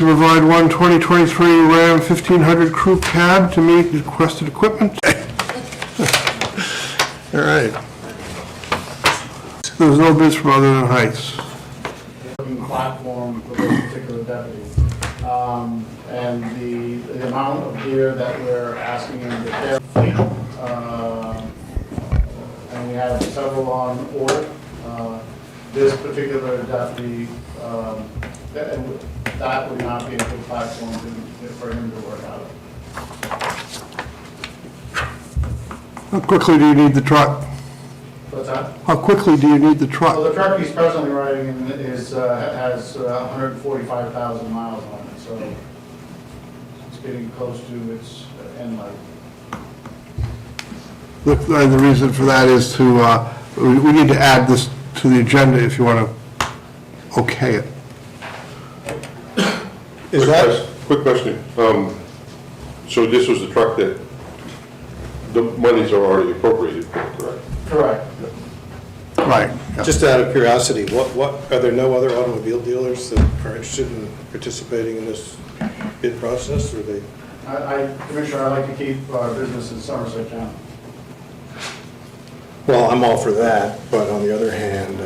To provide one 2023 Ram 1500 crew cab to meet requested equipment. All right. There was no bids from other than Heights. Platform for this particular deputy. And the amount of gear that we're asking him to carry, and we have several on order. This particular deputy, that would not be a good platform for him to work out of. How quickly do you need the truck? What's that? How quickly do you need the truck? Well, the truck he's presently riding in has 145,000 miles on it, so it's getting close to its end life. The reason for that is to, we need to add this to the agenda if you want to okay it. Is that? Quick question. So this was the truck that the monies are already appropriated for, correct? Correct. Right. Yeah. Just out of curiosity, what are there no other automobile dealers that are interested in participating in this bid process, or they? Commissioner, I like to keep our business in Somerset County. Well, I'm all for that, but on the other hand,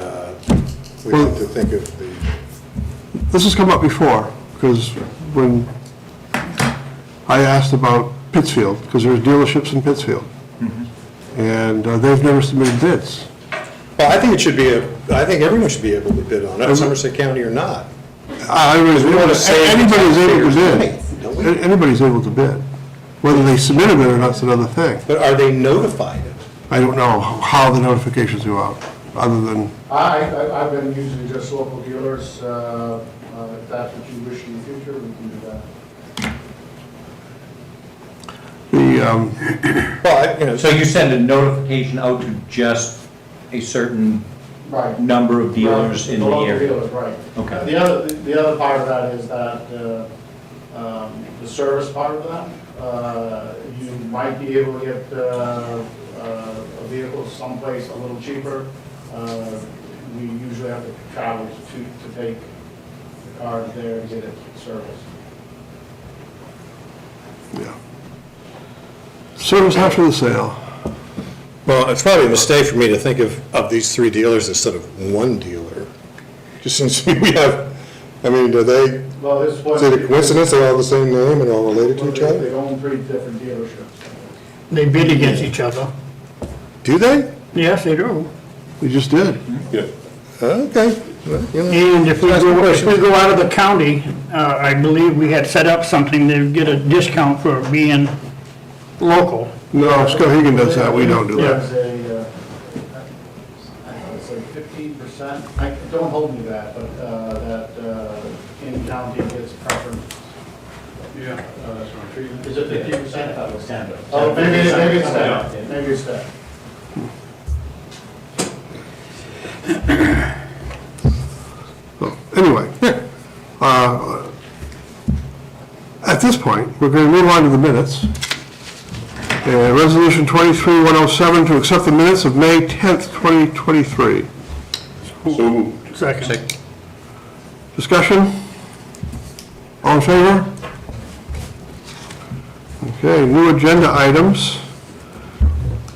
we have to think of the. This has come up before, because when I asked about Pittsfield, because there's dealerships in Pittsfield, and they've never submitted bids. Well, I think it should be I think everyone should be able to bid on it, Somerset County or not. Anybody's able to bid. Anybody's able to bid. Whether they submit a bid or not's another thing. But are they notified? I don't know how the notifications go out, other than, I've been using just local dealers. If that's what you wish in the future, we can do that. So you send a notification out to just a certain Right. number of dealers in the local area? dealers, right. Okay. The other part of that is that the service part of that, you might be able to get a vehicle someplace a little cheaper. We usually have to travel to take the cars there to get it serviced. yeah. Service after the sale. Well, it's probably a mistake for me to think of these three dealers instead of one dealer. Just since we have, I mean, do they, Well, this is it a coincidence they're all the same name and all related to each They other? own three different dealerships. They bid against each other. Do they? Yes, they do. We just did. Yeah. Okay. Well, you know. And if we go out of the county, I believe we had set up something to get a discount for being local. No, Skowhegan does that, we don't do that. There's a 15%, don't hold me to that, but that King County gets preference. Yeah. Is it 15%? I thought it was 10, but. Oh, maybe it's that, maybe it's that. So, anyway, at this point, we're going to move on to the minutes. Resolution 23-107 to accept the minutes of May 10th, 2023. So moved. Second. Discussion? All in favor? Okay, new agenda items.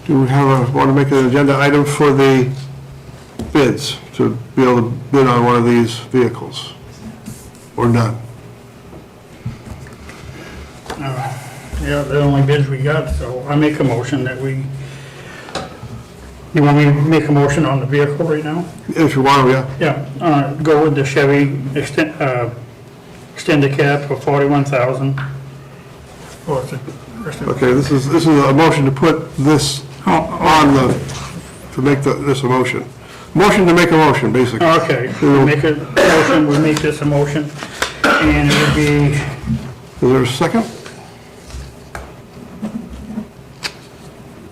Do we want to make an agenda item for the bids, to be able to bid on one of these vehicles? Or none? Yeah, the only bids we got, so I make a motion that we, you want me to make a motion on the vehicle right now? If you want to, yeah. Yeah, go with the Chevy extended cab for $41,000. Okay, this is a motion to put this on to make this a motion. Motion to make a motion, basically. Okay, we make a motion, we make this a motion, and it would be, Is there a second?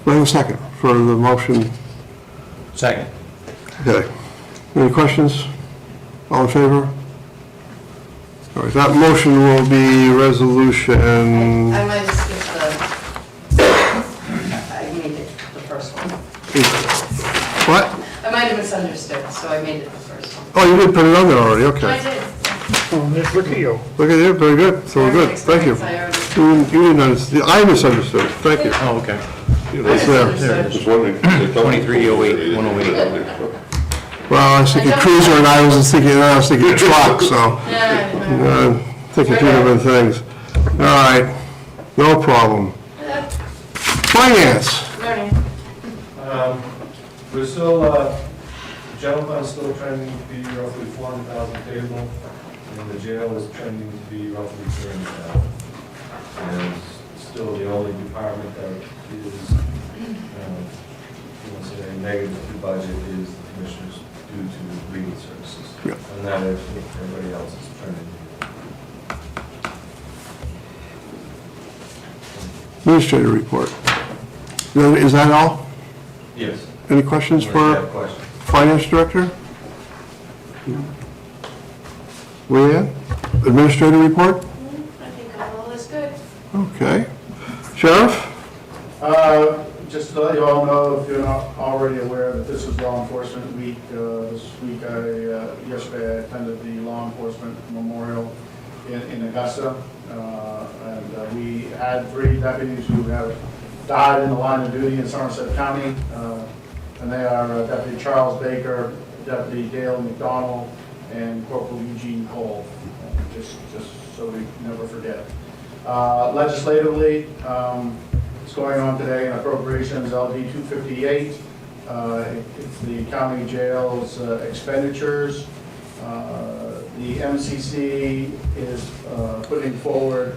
Do I have a second for the motion? Second. Okay. Any questions? All in favor? All right, that motion will be resolution, I might have skipped I made it the first one. what? I might have misunderstood, so I made it the first one. Oh, you did put it on there already, okay. I did. Oh, look at you. Look at you, very good, so we're good, thank you. You didn't understand, I misunderstood, thank you. Oh, okay. It's there. Just wondering. 2308, 108. Well, I was thinking cruiser and I was thinking truck, so, thinking two different things. All right, no problem. Finance, We're still, general fund's still trending to be roughly 400,000 payable, and the jail is trending to be roughly 300,000. And still the only department that is, say, negative to budget is the commissioners due to legal services. Yeah. And that is, everybody else is trending. administrator report. Is that all? Yes. Any questions Unless you have for questions. finance director? Leanne, administrator report? I think all is good. Okay. Sheriff? Just to let you all know, if you're not already aware, that this is Law Enforcement Week. This week, yesterday I attended the Law Enforcement Memorial in Augusta. And we had 3 deputies who have died in the line of duty in Somerset County. And they are Deputy Charles Baker, Deputy Dale McDonald, and Corporal Eugene Cole, just so we never forget. Legislatively, it's going on today in appropriations, LD 258. It's the county jail's expenditures. The MCC is putting forward,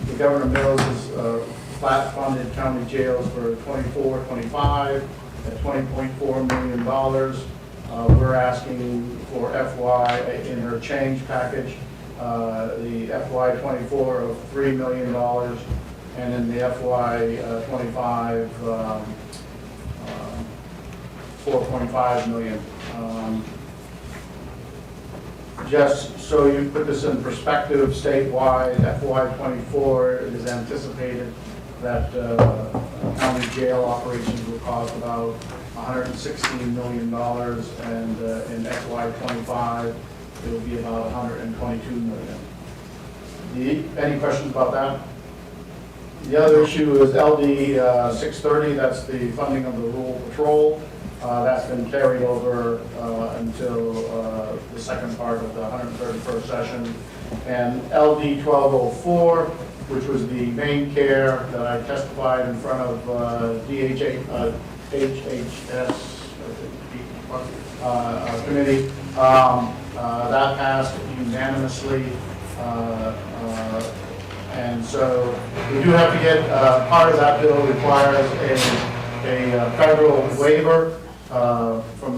the Governor Mills is flat funded county jails for 24-25 at $20.4 million. We're asking for FY in her change package, the FY 24 of $3 million, and in the FY 25, 4.5 million. Just so you put this in perspective, statewide, FY 24, it is anticipated that county jail operations will cost about $116 million, and in FY 25, it will be about $122 million. Any questions about that? The other issue is LD 630, that's the funding of the rural patrol. That's been carried over until the second part of the 131st session. And LD 1204, which was the Maine care that I testified in front of HHS committee, that passed unanimously. And so we do have to get, part of that bill requires a federal waiver from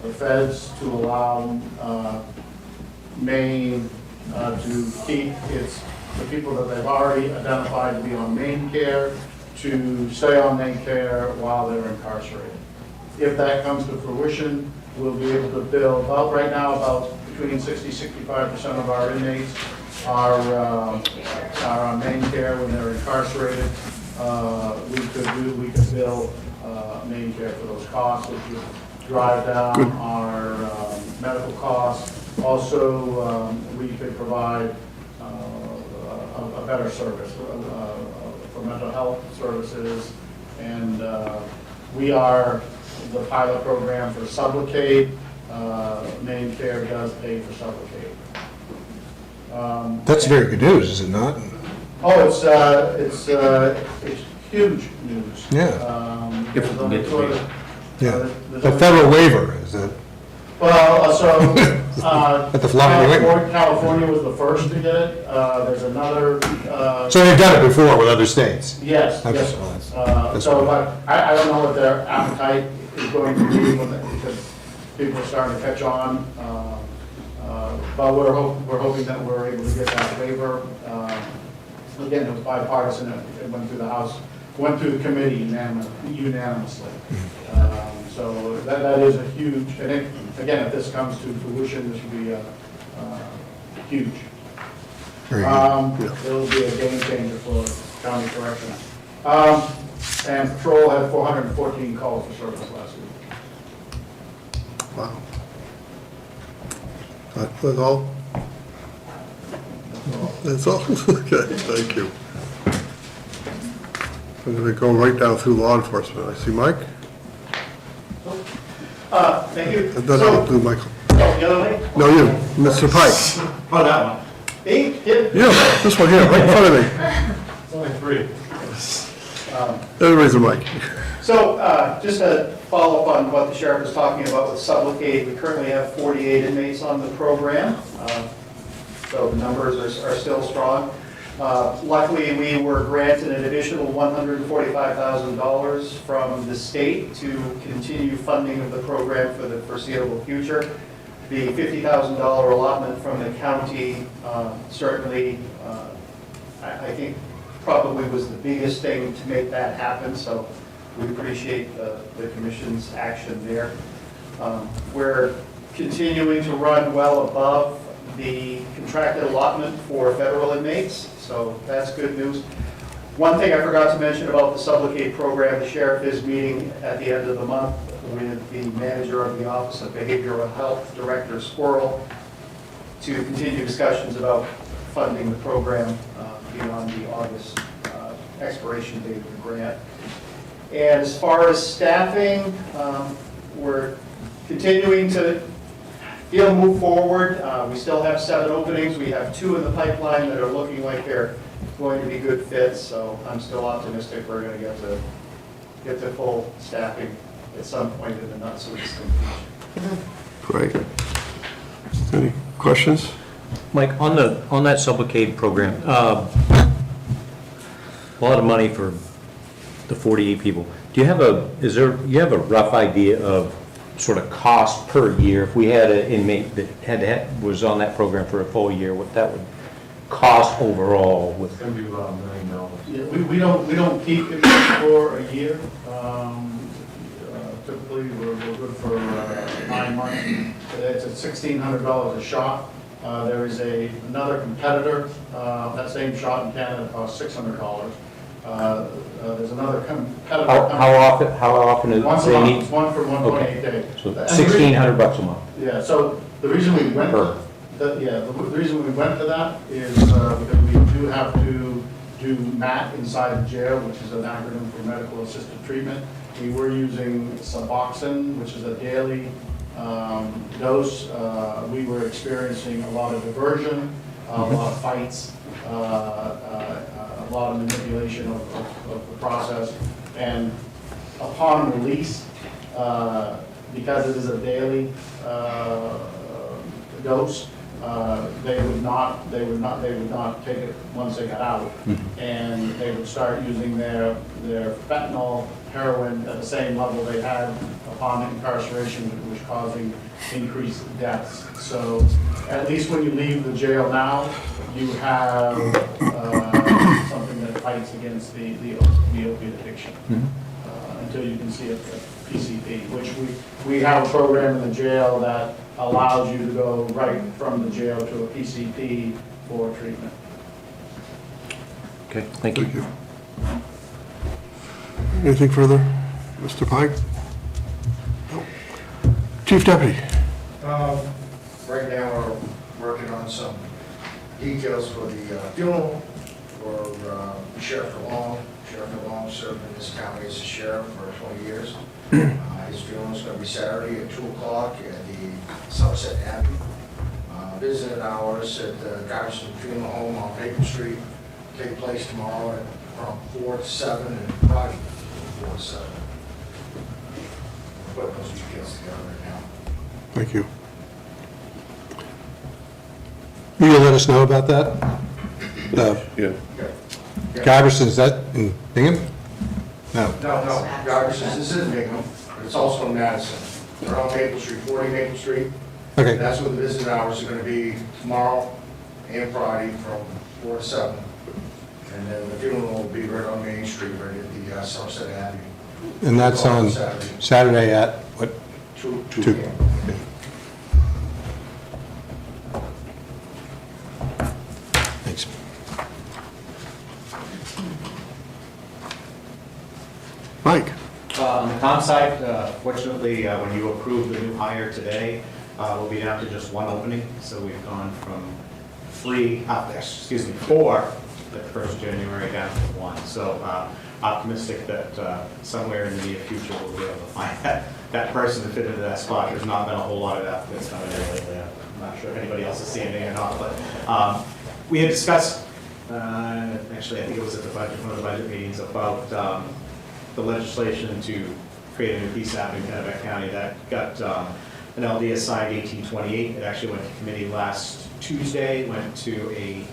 the feds to allow Maine to keep the people that they've already identified to be on Maine care to stay on Maine care while they're incarcerated. If that comes to fruition, we'll be able to bill right now about between 60-65% of our inmates are on Maine care when they're incarcerated. We could bill Maine care for those costs, which would drive down our medical costs. Also, we could provide a better service for mental health services, and we are the pilot program for Sublocade. Maine Care does pay for Sublocade. That's very good news, is it not? Oh, it's huge news. Yeah. If we can get the Yeah. The federal waiver, is that? Well, so, At the Florida California was the first to get it. There's another, So they've done it before with other states? yes, Okay, yes. well, that's So, fine. but I don't know what their appetite is going to be because people are starting to catch on. But we're hoping that we're able to get that waiver. Again, it was bipartisan. It went through the House, went through the committee unanimously. So that is a huge, and again, if this comes to fruition, this would be huge. Very good. It'll be a game changer for county corrections. And patrol had 414 calls for service last week. Wow. That's all? That's all? Okay, thank you. I'm gonna go right down through law enforcement. I see Mike, Thank you. and then I'll do Michael. Oh, the other way? No, you, Mr. Pike. Oh, that one. Me? Him? Yeah, this one here, right in front of me. It's only three. Everybody's a Mike. So, just to follow up on what the sheriff was talking about with Sublocade, we currently have 48 inmates on the program. So the numbers are still strong. Luckily, we were granted an additional $145,000 from the state to continue funding of the program for the foreseeable future. The $50,000 allotment from the county certainly, I think, probably was the biggest thing to make that happen, so we appreciate the commission's action there. We're continuing to run well above the contracted allotment for federal inmates, so that's good news. One thing I forgot to mention about the Sublocade program, the sheriff is meeting at the end of the month with the manager of the Office of Behavioral Health, Director Squirrel, to continue discussions about funding the program beyond the August expiration date of the grant. And as far as staffing, we're continuing to move forward. We still have 7 openings. We have 2 in the pipeline that are looking like they're going to be good fits, so I'm still optimistic we're going to get to full staffing at some point in the not so distant future. Great. Any questions? Mike, on that Sublocade program, a lot of money for the 48 people. Do you have you have a rough idea of sort of cost per year? If we had an inmate that was on that program for a full year, what that would cost overall with? It's gonna be about $1 million. Yeah, we don't keep it for a year. Typically, we're good for 9 months. It's at $1,600 a shot. There is another competitor, that same shot in Canada costs $600. There's another competitor. How often is Once a they month, need? it's one for 1.8 days. So And the reason- $1,600 a month. Yeah, so the reason we went, Per. the reason we went to that is because we do have to do MAT inside the jail, which is an acronym for medical assisted treatment. We were using Suboxone, which is a daily dose. We were experiencing a lot of diversion, a lot of fights, a lot of manipulation of the process. And upon release, because it is a daily dose, they would not take it once they got out, and they would start using their fentanyl, heroin at the same level they had upon incarceration, which was causing increased deaths. So at least when you leave the jail now, you have something that fights against the opiate addiction until you can see a PCP, which we have a program in the jail that allows you to go right from the jail to a PCP for treatment. Okay, thank you. Thank you. Anything further, Mr. Pike? No. Chief Deputy? Right now, we're working on some details for the funeral for Sheriff DeLong. Sheriff DeLong served in this county as a sheriff for 20 years. His funeral is going to be Saturday at 2 o'clock at the Somerset Abbey. Visiting hours at the Garrison Funeral Home on Maple Street take place tomorrow from 4 to 7 and Friday from 4 to 7. Put those details together right now. Thank you. Will you let us know about that? Yeah. Garrison, is that in Bingham? No. No, Garrison, this isn't Bingham, but it's also in Madison. They're on Maple Street, 40 Maple Street. Okay, That's where the visit hours are going to be tomorrow and Friday from 4 to 7. And then the funeral will be right on Main Street, right at the Somerset Abbey. and that's on Saturday at what? 2 2. p.m. Thanks. Mike? On the comp side, fortunately, when you approved the new hire today, will be down to just one opening, so we've gone from four at the first January down to one. So optimistic that somewhere in the near future we'll be able to find that person to fit into that spot. There's not been a whole lot of applicants coming in lately. I'm not sure if anybody else is seeing it or not, but we had discussed, actually I think it was at the budget, one of the budget meetings, about the legislation to create a new PSAP in Kennebec County that got an LD assigned 1828. It actually went to committee last Tuesday, went to a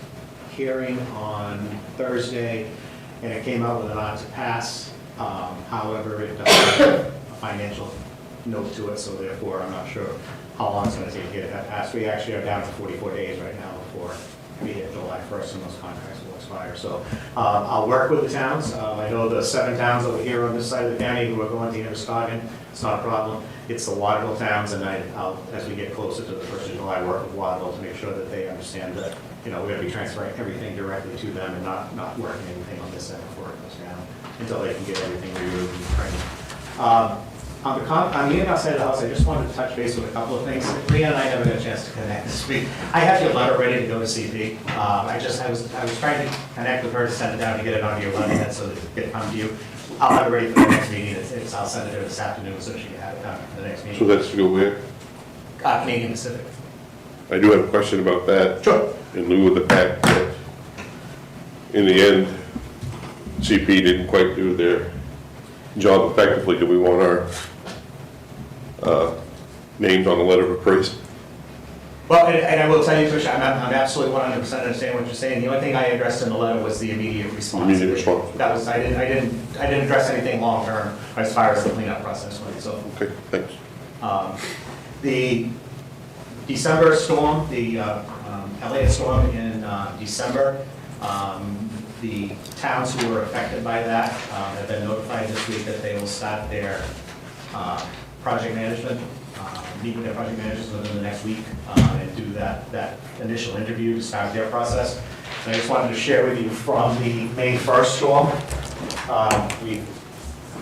hearing on Thursday, and it came out with an odd to pass. However, it does have a financial note to it, so therefore I'm not sure how long it's going to take to get that passed. We actually are down to 44 days right now before we hit July 1st and those contracts will expire. So I'll work with the towns. I know the 7 towns over here on this side of the county who are going to Androscoggin. It's not a problem. It's the Waterville towns, and I'll, as we get closer to the 1st of July, work with Waterville to make sure that they understand that, you know, we're going to be transferring everything directly to them and not working anything on this end before it goes down until they can get everything removed and trained. On the other side of the house, I just wanted to touch base with a couple of things. Leah and I haven't had a chance to connect this week. I have your letter ready to go to CP. I was trying to connect with her to send it down to get it onto your letterhead so that it could come to you. I'll have it ready for the next meeting. I'll send it to her this afternoon so she can have it done for the next meeting. So that's to go where? Canadian Pacific. I do have a question about that. Sure. In lieu of the fact that, in the end, CP didn't quite do their job effectively. Do we want our names on the letter of appraisal? Well, and I will tell you, Tricia, I'm absolutely 100% understand what you're saying. The only thing I addressed in the letter was the immediate response. Immediate response. That was, I didn't address anything long-term as far as the cleanup process went, so. Okay, thanks. The December storm, the Elliott storm in December, the towns who were affected by that have been notified this week that they will start their project management, meet with their project managers within the next week and do that initial interview to start their process. And I just wanted to share with you from the May 1st storm, we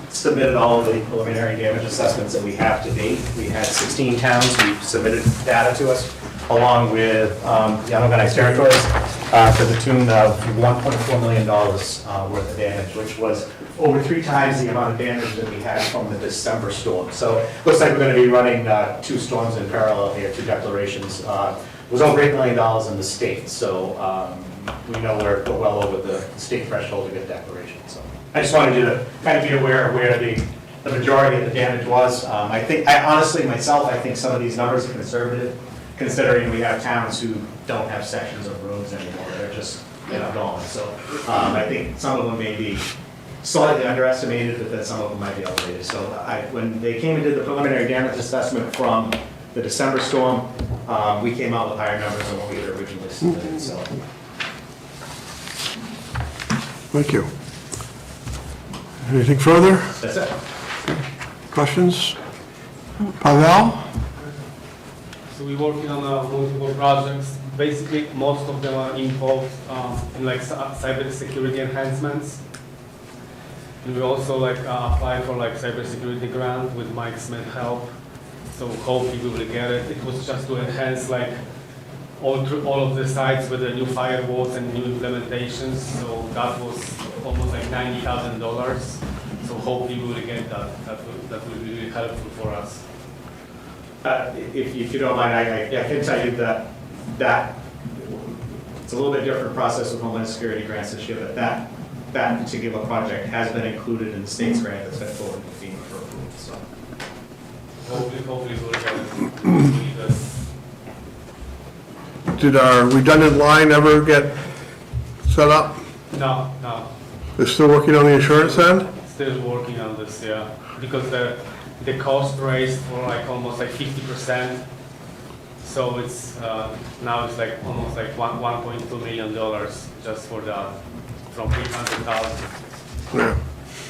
submitted all of the preliminary damage assessments that we have to date. We had 16 towns who submitted data to us, along with the unorganized territories, to the tune of $1.4 million worth of damage, which was over 3 times the amount of damage that we had from the December storm. So looks like we're going to be running 2 storms in parallel here, 2 declarations. It was over $8 million in the state, so we know we're well over the state threshold to get declaration. So I just wanted you to kind of be aware of where the majority of the damage was. I honestly, myself, I think some of these numbers are conservative, considering we have towns who don't have sections of roads anymore. They're just, you know, gone. So I think some of them may be slightly underestimated, but then some of them might be elevated. So when they came and did the preliminary damage assessment from the December storm, we came out with higher numbers than what we had originally submitted, so. Thank you. Anything further? That's it. Questions? Pavel? So we're working on multiple projects. Basically, most of them are involved in like cybersecurity enhancements. And we also like apply for like cybersecurity grant with Mike Smith help. So hopefully we will get it. It was just to enhance like all of the sites with the new firewalls and new implementations. So that was almost like $90,000. So hopefully we will get that. That will be really helpful for us. If you don't mind, I can tell you that it's a little bit different process with Homeland Security grants this year, but that particular project has been included in the state's grant that's been forwarded to FEMA for approval, so. Hopefully we'll get it. Did our redundant line ever get set up? No. They're still working on the insurance end? Still working on this, yeah. Because the cost raised for like almost like 50%. So it's now it's like almost like $1.2 million just for that, from 800,000. Yeah.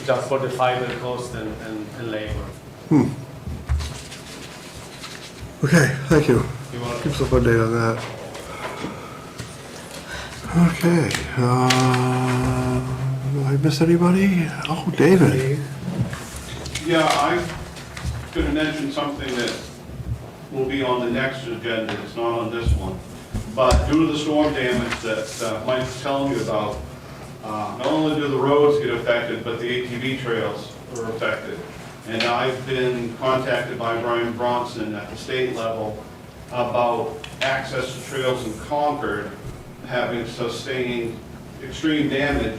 Just for the fiber cost and labor. Okay, thank you. You want Keep us up on date on that. Okay, I missed anybody? Oh, David. Yeah, I'm going to mention something that will be on the next agenda, it's not on this one. But due to the storm damage that Mike was telling you about, not only do the roads get affected, but the ATV trails are affected. And I've been contacted by Brian Bronson at the state level about access to trails in Concord having sustained extreme damage,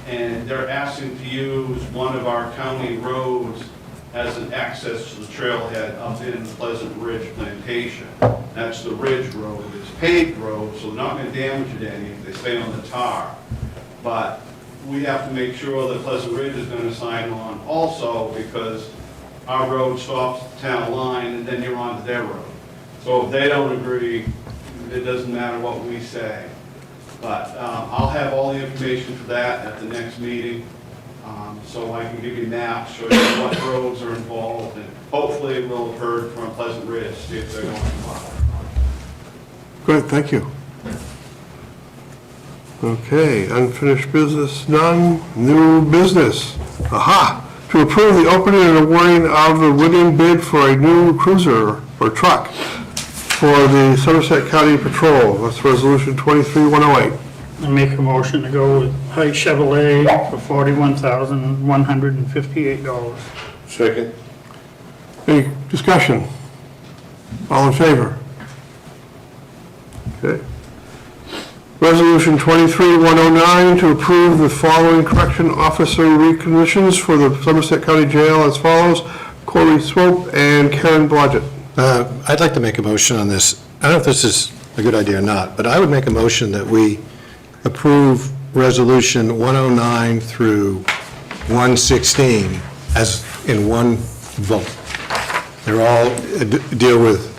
and they're asking to use one of our county roads as an access to the trailhead up in Pleasant Ridge Plantation. That's the Ridge Road. It's a paved road, so they're not going to damage it any if they stay on the tar. But we have to make sure that Pleasant Ridge is going to sign on also, because our road stops at the town line and then you're onto their road. So if they don't agree, it doesn't matter what we say. But I'll have all the information for that at the next meeting, so I can give you maps, show you what roads are involved, and hopefully we'll have heard from Pleasant Ridge, see if they're going to file. Good, thank you. Okay, unfinished business, none. New business. Aha! To approve the opening and awarding of the winning bid for a new cruiser or truck for the Somerset County Patrol. That's resolution 23-108. I make a motion to go with Height Chevrolet for $41,158. Second? Any discussion? All in favor? Okay. Resolution 23-109 to approve the following correction officer recommissions for the Somerset County Jail as follows: Corey Swope and Karen Blodgett. I'd like to make a motion on this. I don't know if this is a good idea or not, but I would make a motion that we approve Resolution 109 through 116 as in one vote. They're all deal with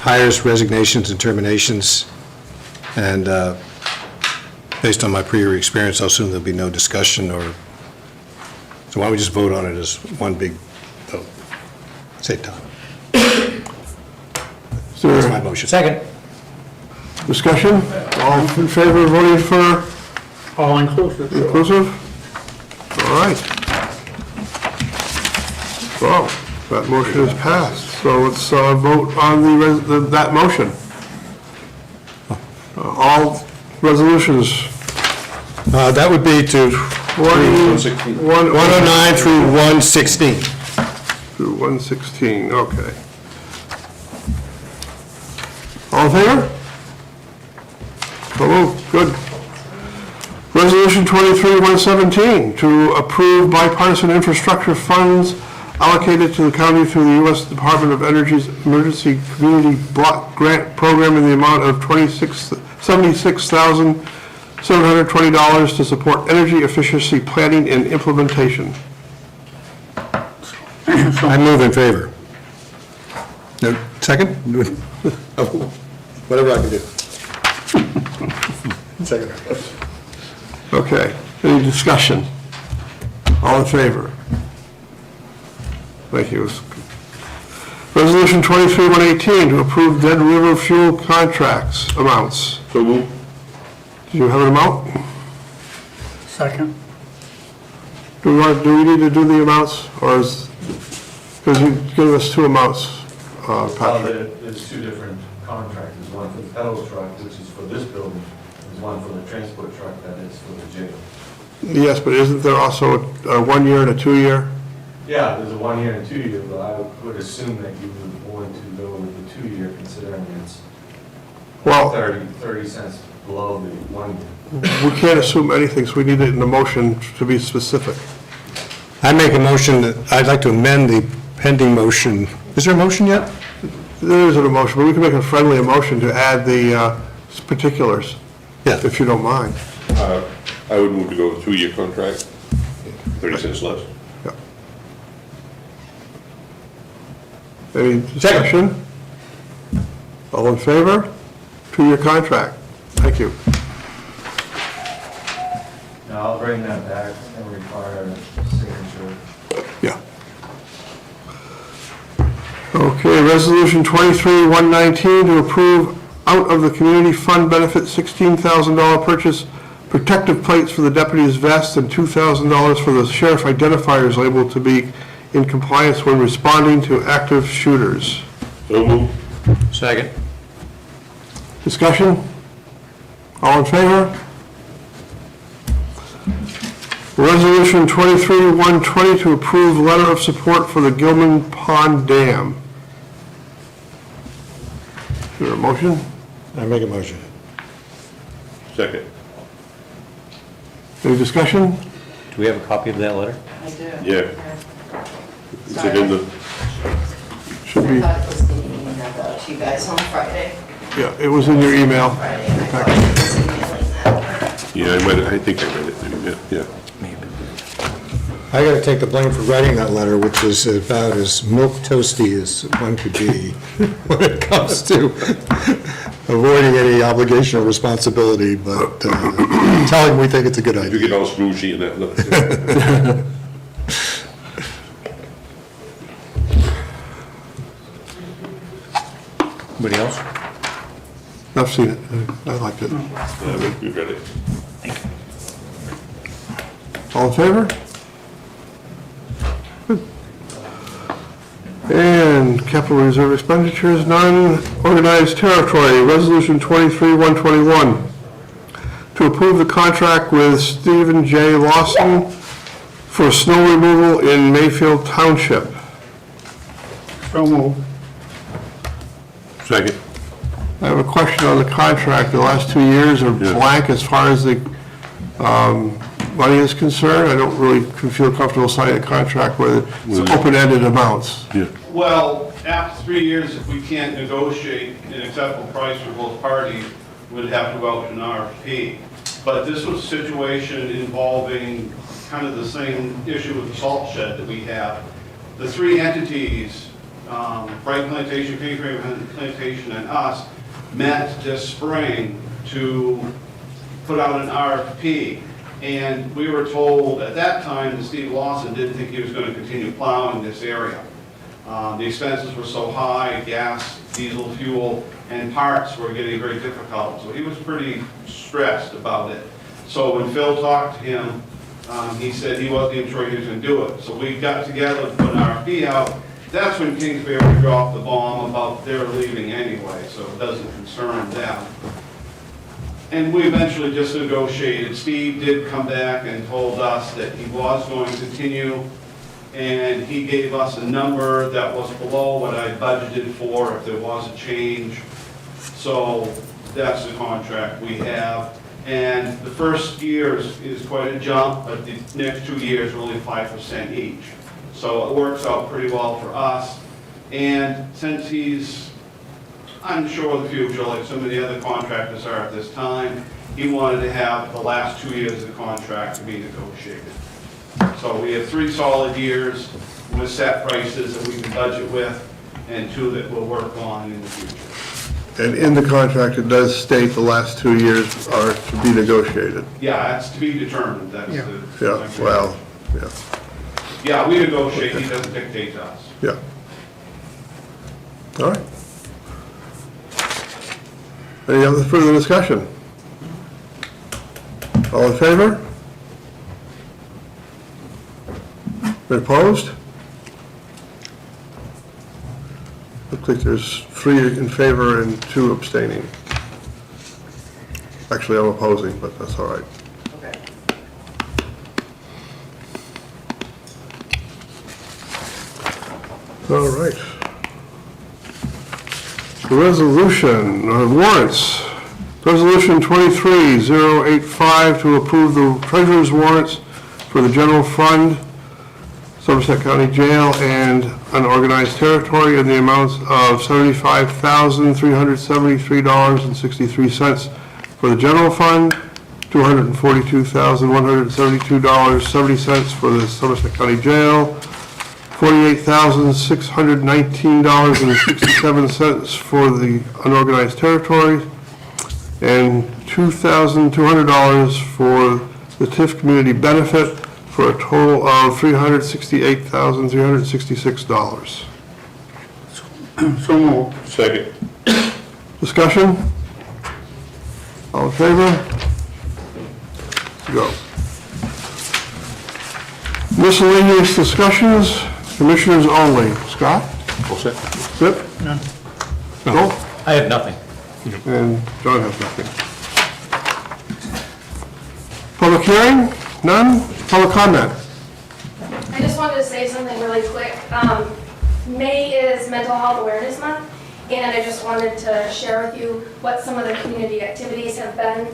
hires, resignations, and terminations, and based on my prior experience, I'll assume there'll be no discussion, or, so why don't we just vote on it as one big vote? Save time. That's my motion. Second. Discussion? All in favor of voting for All inclusive. inclusive? All right. Well, that motion is passed, so let's vote on that motion. All resolutions. That would be to 109 through 116. Through 116, okay. All in favor? So moved, good. Resolution 23-117 to approve bipartisan infrastructure funds allocated to the county through the U.S. Department of Energy's Emergency Community Block Grant Program in the amount of $76,720 to support energy efficiency planning and implementation. I move in favor. No, second? Whatever I can do. Second. Okay, any discussion? All in favor? Thank you. Resolution 23-118 to approve Dead River fuel contracts amounts. So moved. Do you have an amount? Second. Do we need to do the amounts, or is, because you give us two amounts, Patrick? There's two different contracts. There's one for the pedal truck, which is for this building. There's one for the transport truck that is for the jail. Yes, but isn't there also a 1 year and a 2 year? Yeah, there's a 1 year and 2 year, but I would assume that you would want to go with the 2 year, considering it's Well, 30 cents below the 1 year. we can't assume anything, so we need it in the motion to be specific. I make a motion that, I'd like to amend the pending motion. Is there a motion yet? There isn't a motion, but we can make a friendly motion to add the particulars, Yeah. if you don't mind. I would move to go with a 2-year contract, 30 cents less. Yeah. Any discussion? All in favor? 2-year contract. Thank you. Now, I'll bring that back and require a signature. Yeah. Okay, resolution 23-119 to approve out of the community fund benefit $16,000 purchase protective plates for the deputy's vest and $2,000 for the sheriff identifiers label to be in compliance when responding to active shooters. So moved. Second. Discussion? All in favor? Resolution 23-120 to approve letter of support for the Gilman Pond Dam. Is there a motion? I make a motion. Second. Any discussion? Do we have a copy of that letter? I do. Yeah. Is it in the, Should I be, thought it was the email that to you guys on Friday. yeah, it was in your email. Friday, and I thought I was emailing that. yeah, I think I read it, yeah. I got to take the blame for writing that letter, which is about as milquetoasty as one could be when it comes to avoiding any obligation or responsibility, but telling we think it's a good You idea. get all smooshy in that letter. Anybody else? I've seen it. I liked it. We read it. All in favor? Good. And capital reserve expenditures, none. Organized territory, resolution 23-121. To approve the contract with Stephen J. Lawson for snow removal in Mayfield Township. So moved. Second. I have a question on the contract. The last 2 years are Yeah. blank as far as the money is concerned. I don't really feel comfortable signing a contract where it's open-ended amounts. Yeah. Well, after 3 years, if we can't negotiate an acceptable price for both parties, we'd have to go out to an RFP. But this was a situation involving kind of the same issue with the salt shed that we have. The three entities, Bright Plantation, Kingsbury Plantation, and us, met this spring to put out an RFP. And we were told at that time that Steve Lawson didn't think he was going to continue plowing this area. The expenses were so high, gas, diesel, fuel, and parts were getting very difficult. So he was pretty stressed about it. So when Phil talked to him, he said he wasn't even sure he was going to do it. So we got together to put an RFP out. That's when Kingsbury dropped the bomb about their leaving anyway, so it doesn't concern them. And we eventually just negotiated. Steve did come back and told us that he was going to continue, and he gave us a number that was below what I budgeted for if there was a change. So that's the contract we have. And the first year is quite a jump, but the next 2 years are only 5% each. So it works out pretty well for us. And since he's unsure of the future, like some of the other contractors are at this time, he wanted to have the last 2 years of the contract to be negotiated. So we have 3 solid years with set prices that we can budget with, and 2 that we'll work on in the future. And in the contract, it does state the last 2 years are to be negotiated. Yeah, that's to be determined, that's Yeah. the. Yeah, well, yeah, Yeah, we negotiate, he doesn't dictate to us. yeah. All right. Any other further discussion? All in favor? Opposed? Looks like there's 3 in favor and 2 abstaining. Actually, I'm opposing, but that's all right. Okay. All right. The resolution, warrants. Resolution 23085 to approve the treasurer's warrants for the general fund, Somerset County Jail, and unorganized territory in the amounts of $75,373.63 for the general fund, $242,172.70 for the Somerset County Jail, $48,619.67 for the unorganized territory, and $2,200 for the TIF community benefit, for a total of $368,366. So moved. Second. Discussion? All in favor? Go. Miscellaneous discussions, commissioners only. Scott? All set? Zip? None. Bill? I have nothing. And John has nothing. Public hearing? None? Public comment? I just wanted to say something really quick. May is Mental Health Awareness Month, and I just wanted to share with you what some of the community activities have been.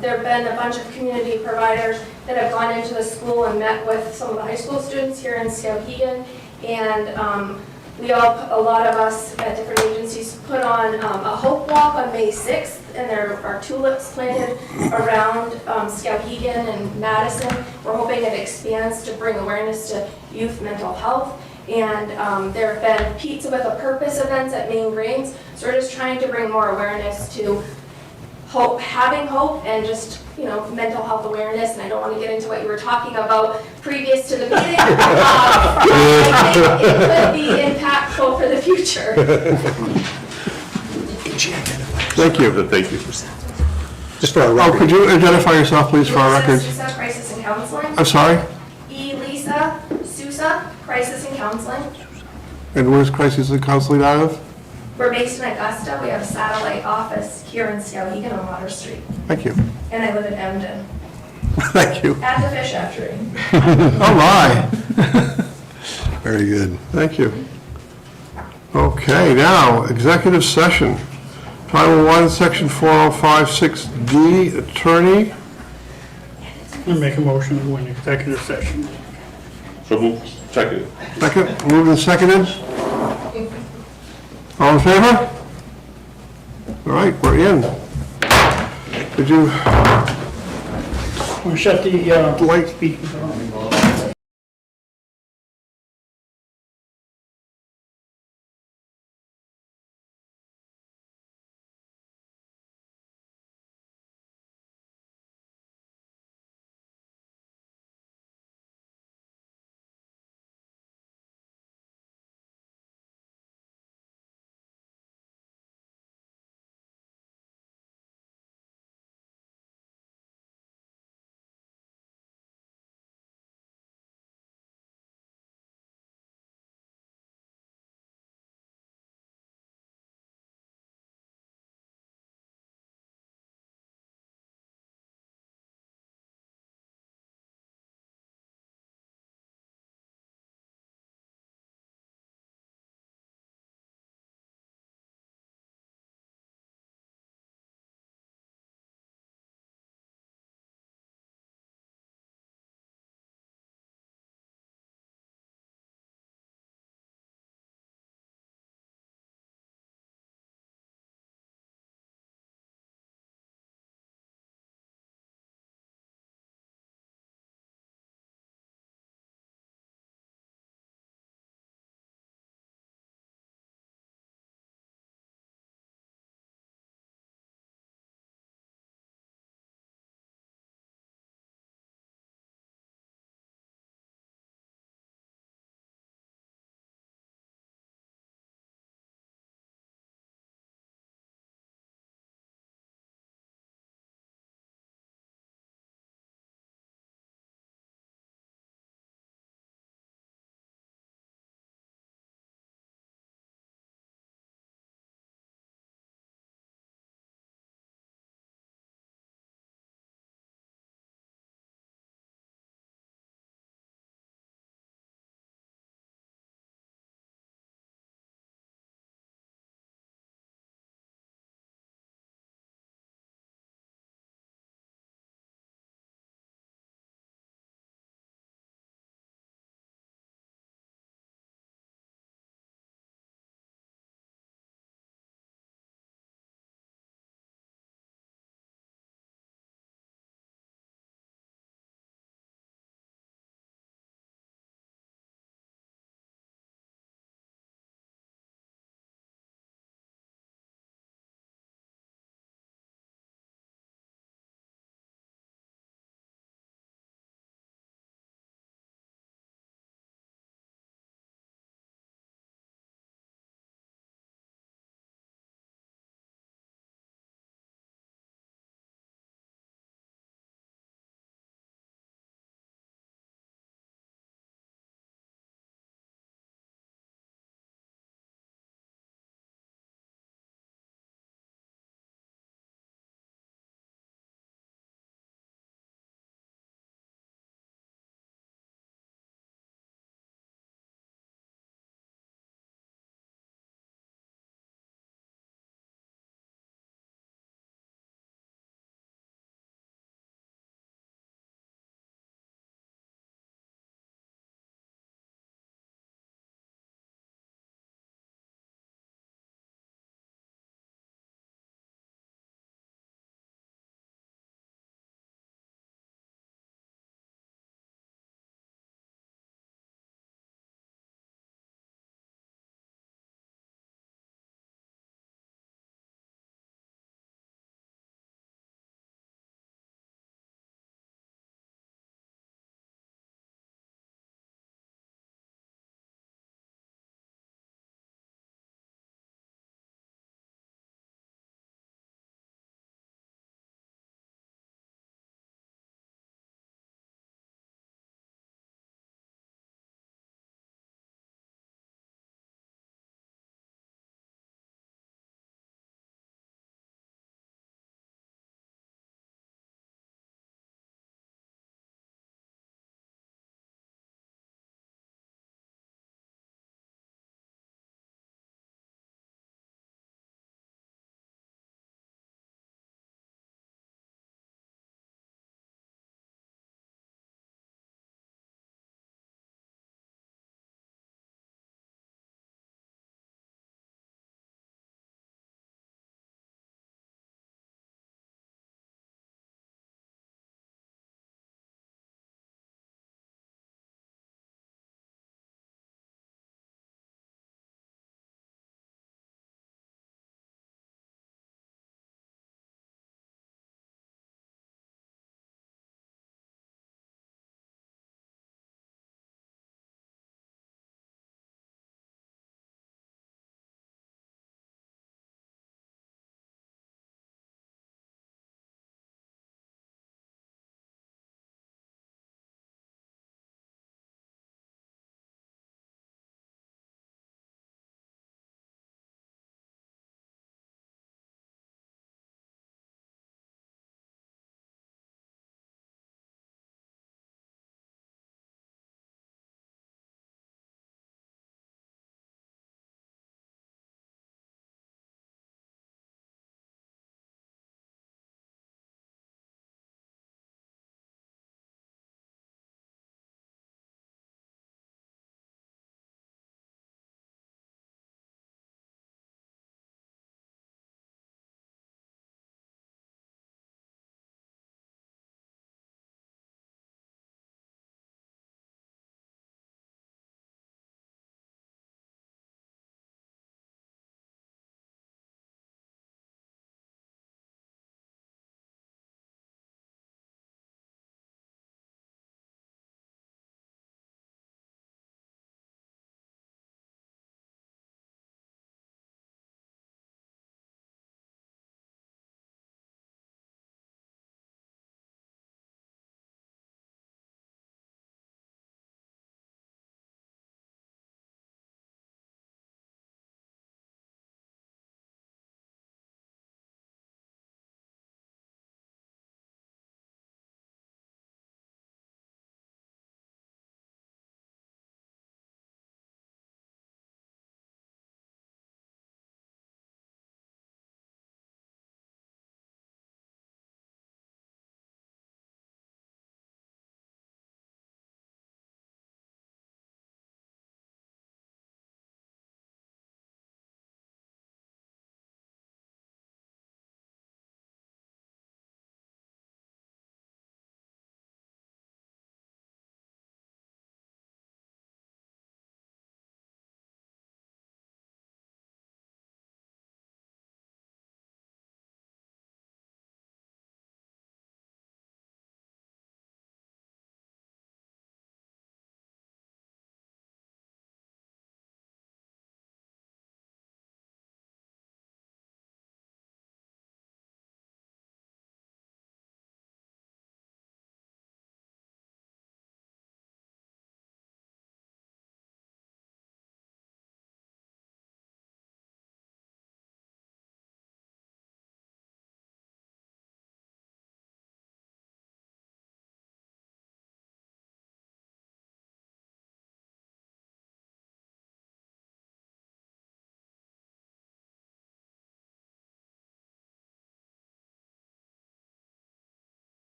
There have been a bunch of community providers that have gone into the school and met with some of the high school students here in Skowhegan, and a lot of us at different agencies put on a Hope Walk on May 6th, and there are tulips planted around Skowhegan and Madison. We're hoping it expands to bring awareness to youth mental health. And there have been Pizza with a Purpose events at Maine Greens. So we're just trying to bring more awareness to hope, having hope, and just, mental health awareness. And I don't want to get into what you were talking about previous to the meeting. I think it could be impactful for the future. Thank you. Thank you. Just for our Oh, record. could you identify yourself, please, for our records? Sousa, Crisis and Counseling. I'm sorry? Lisa Sousa, Crisis and Counseling. And where's Crisis and Counseling out of? We're based in Augusta. We have a satellite office here in Skowhegan on Water Street. Thank you. And I live in Emden, Thank you. at the fish hatchery. Oh, my. Very good. Thank you. Okay, now, executive session. Title 1, Section 4056D, Attorney. I make a motion to go into executive session. So move, second. Second, moved and seconded. All in favor? All right, we're in. Did you We'll shut the Light. speakers off.